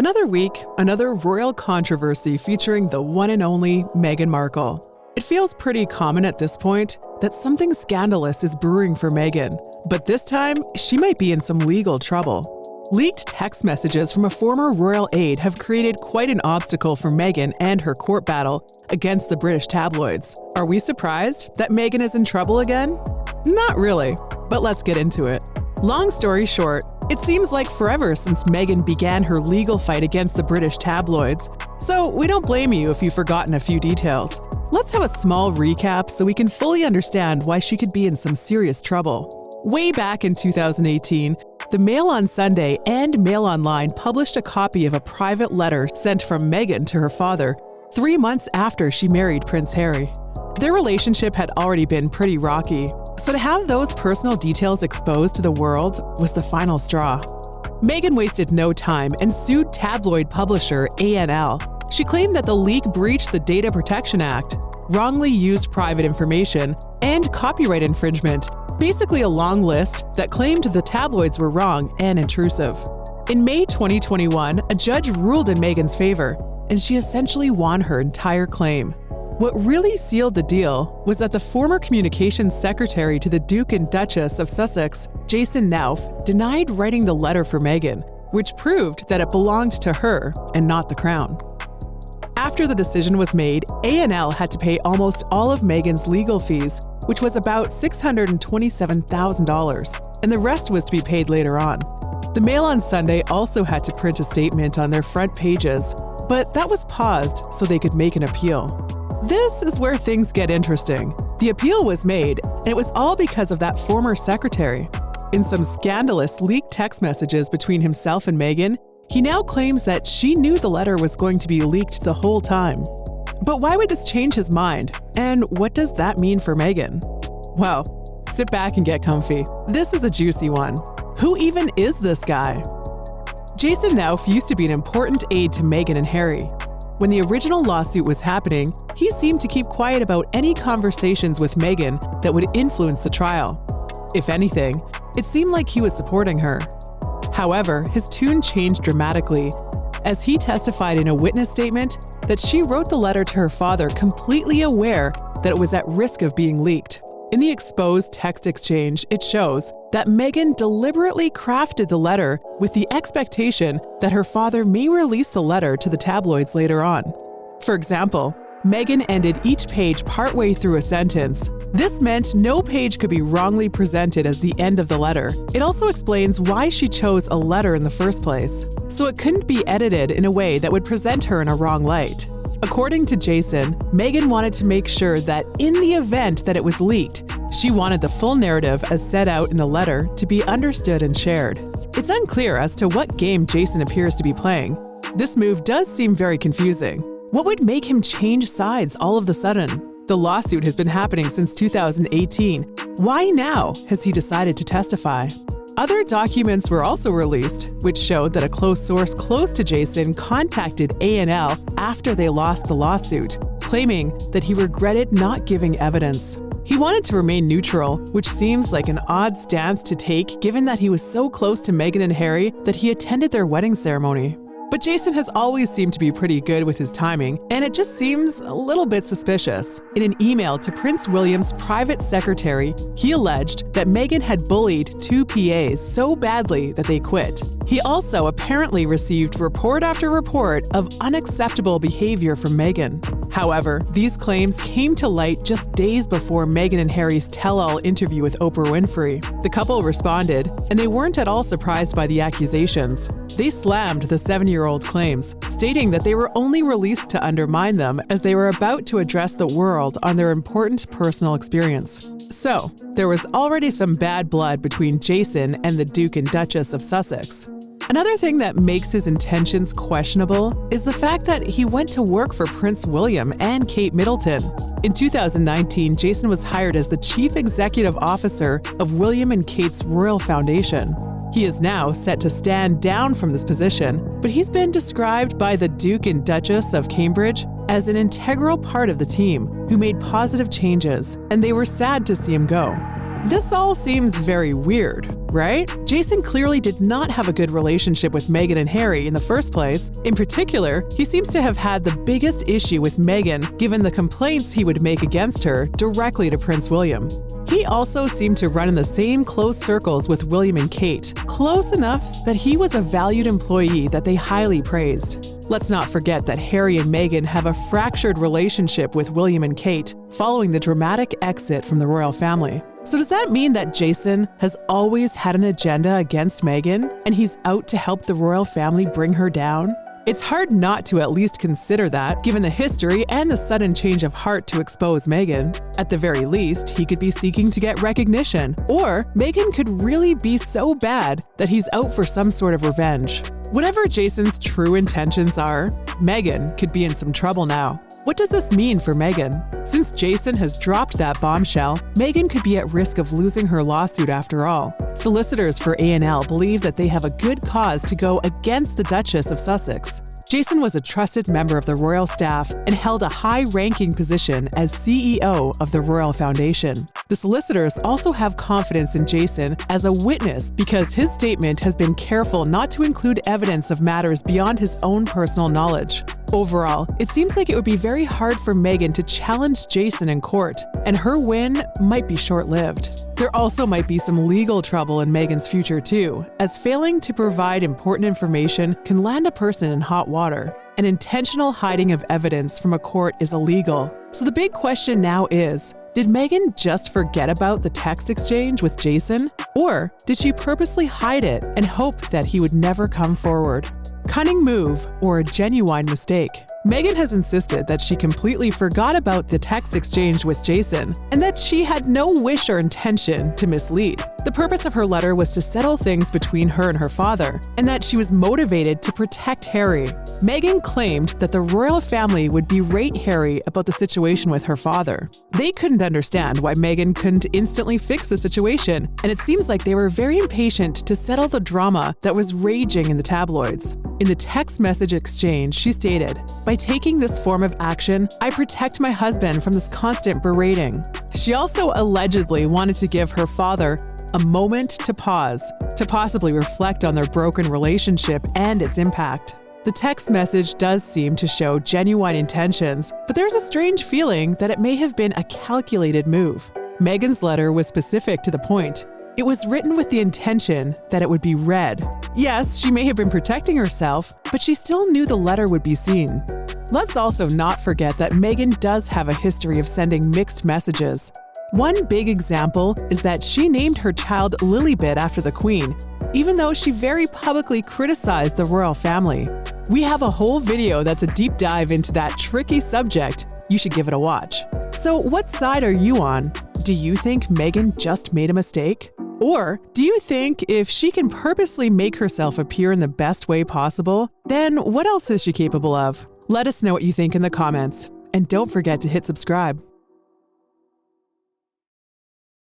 Another week, another royal controversy featuring the one and only Meghan Markle. It feels pretty common at this point that something scandalous is brewing for Meghan, but this time she might be in some legal trouble. Leaked text messages from a former royal aide have created quite an obstacle for Meghan and her court battle against the British tabloids. Are we surprised that Meghan is in trouble again? Not really, but let's get into it. Long story short, it seems like forever since Meghan began her legal fight against the British tabloids, so we don't blame you if you've forgotten a few details. Let's have a small recap so we can fully understand why she could be in some serious trouble. Way back in 2018, the Mail on Sunday and Mail Online published a copy of a private letter sent from Meghan to her father 3 months after she married Prince Harry. Their relationship had already been pretty rocky, so to have those personal details exposed to the world was the final straw. Meghan wasted no time and sued tabloid publisher A&L. She claimed that the leak breached the Data Protection Act, wrongly used private information, and copyright infringement, basically a long list that claimed the tabloids were wrong and intrusive. In May 2021, a judge ruled in Meghan's favor, and she essentially won her entire claim. What really sealed the deal was that the former communications secretary to the Duke and Duchess of Sussex, Jason Nauf, denied writing the letter for Meghan, which proved that it belonged to her and not the crown. After the decision was made, A&L had to pay almost all of Meghan's legal fees, which was about $627,000, and the rest was to be paid later on. The Mail on Sunday also had to print a statement on their front pages, but that was paused so they could make an appeal. This is where things get interesting. The appeal was made, and it was all because of that former secretary. In some scandalous leaked text messages between himself and Meghan, he now claims that she knew the letter was going to be leaked the whole time. But why would this change his mind? And what does that mean for Meghan? Well, sit back and get comfy. This is a juicy one. Who even is this guy? Jason Nauf used to be an important aide to Meghan and Harry. When the original lawsuit was happening, he seemed to keep quiet about any conversations with Meghan that would influence the trial. If anything, it seemed like he was supporting her. However, his tune changed dramatically, as he testified in a witness statement that she wrote the letter to her father completely aware that it was at risk of being leaked. In the exposed text exchange, it shows that Meghan deliberately crafted the letter with the expectation that her father may release the letter to the tabloids later on. For example, Meghan ended each page partway through a sentence. This meant no page could be wrongly presented as the end of the letter. It also explains why she chose a letter in the first place, so it couldn't be edited in a way that would present her in a wrong light. According to Jason, Meghan wanted to make sure that in the event that it was leaked, she wanted the full narrative as set out in the letter to be understood and shared. It's unclear as to what game Jason appears to be playing. This move does seem very confusing. What would make him change sides all of a sudden? The lawsuit has been happening since 2018. Why now has he decided to testify? Other documents were also released, which showed that a close source close to Jason contacted A&L after they lost the lawsuit, claiming that he regretted not giving evidence. He wanted to remain neutral, which seems like an odd stance to take given that he was so close to Meghan and Harry that he attended their wedding ceremony. But Jason has always seemed to be pretty good with his timing, and it just seems a little bit suspicious. In an email to Prince William's private secretary, he alleged that Meghan had bullied 2 PAs so badly that they quit. He also apparently received report after report of unacceptable behavior from Meghan. However, these claims came to light just days before Meghan and Harry's tell-all interview with Oprah Winfrey. The couple responded, and they weren't at all surprised by the accusations. They slammed the 7-year-old claims, stating that they were only released to undermine them as they were about to address the world on their important personal experience. So, there was already some bad blood between Jason and the Duke and Duchess of Sussex. Another thing that makes his intentions questionable is the fact that he went to work for Prince William and Kate Middleton. In 2019, Jason was hired as the Chief Executive Officer of William and Kate's Royal Foundation. He is now set to stand down from this position, but he's been described by the Duke and Duchess of Cambridge as an integral part of the team who made positive changes, and they were sad to see him go. This all seems very weird, right? Jason clearly did not have a good relationship with Meghan and Harry in the first place. In particular, he seems to have had the biggest issue with Meghan given the complaints he would make against her directly to Prince William. He also seemed to run in the same close circles with William and Kate, close enough that he was a valued employee that they highly praised. Let's not forget that Harry and Meghan have a fractured relationship with William and Kate following the dramatic exit from the royal family. So does that mean that Jason has always had an agenda against Meghan and he's out to help the royal family bring her down? It's hard not to at least consider that, given the history and the sudden change of heart to expose Meghan. At the very least, he could be seeking to get recognition, or Meghan could really be so bad that he's out for some sort of revenge. Whatever Jason's true intentions are, Meghan could be in some trouble now. What does this mean for Meghan? Since Jason has dropped that bombshell, Meghan could be at risk of losing her lawsuit after all. Solicitors for A&L believe that they have a good cause to go against the Duchess of Sussex. Jason was a trusted member of the royal staff and held a high-ranking position as CEO of the Royal Foundation. The solicitors also have confidence in Jason as a witness because his statement has been careful not to include evidence of matters beyond his own personal knowledge. Overall, it seems like it would be very hard for Meghan to challenge Jason in court, and her win might be short-lived. There also might be some legal trouble in Meghan's future too, as failing to provide important information can land a person in hot water. An intentional hiding of evidence from a court is illegal. So the big question now is, did Meghan just forget about the text exchange with Jason? Or did she purposely hide it and hope that he would never come forward? Cunning move or a genuine mistake? Meghan has insisted that she completely forgot about the text exchange with Jason and that she had no wish or intention to mislead. The purpose of her letter was to settle things between her and her father, and that she was motivated to protect Harry. Meghan claimed that the royal family would berate Harry about the situation with her father. They couldn't understand why Meghan couldn't instantly fix the situation, and it seems like they were very impatient to settle the drama that was raging in the tabloids. In the text message exchange, she stated, "By taking this form of action, I protect my husband from this constant berating." She also allegedly wanted to give her father a moment to pause, to possibly reflect on their broken relationship and its impact. The text message does seem to show genuine intentions, but there's a strange feeling that it may have been a calculated move. Meghan's letter was specific to the point. It was written with the intention that it would be read. Yes, she may have been protecting herself, but she still knew the letter would be seen. Let's also not forget that Meghan does have a history of sending mixed messages. One big example is that she named her child Lilibet after the Queen, even though she very publicly criticized the royal family. We have a whole video that's a deep dive into that tricky subject. You should give it a watch. So what side are you on? Do you think Meghan just made a mistake? Or do you think if she can purposely make herself appear in the best way possible, then what else is she capable of? Let us know what you think in the comments. And don't forget to hit subscribe.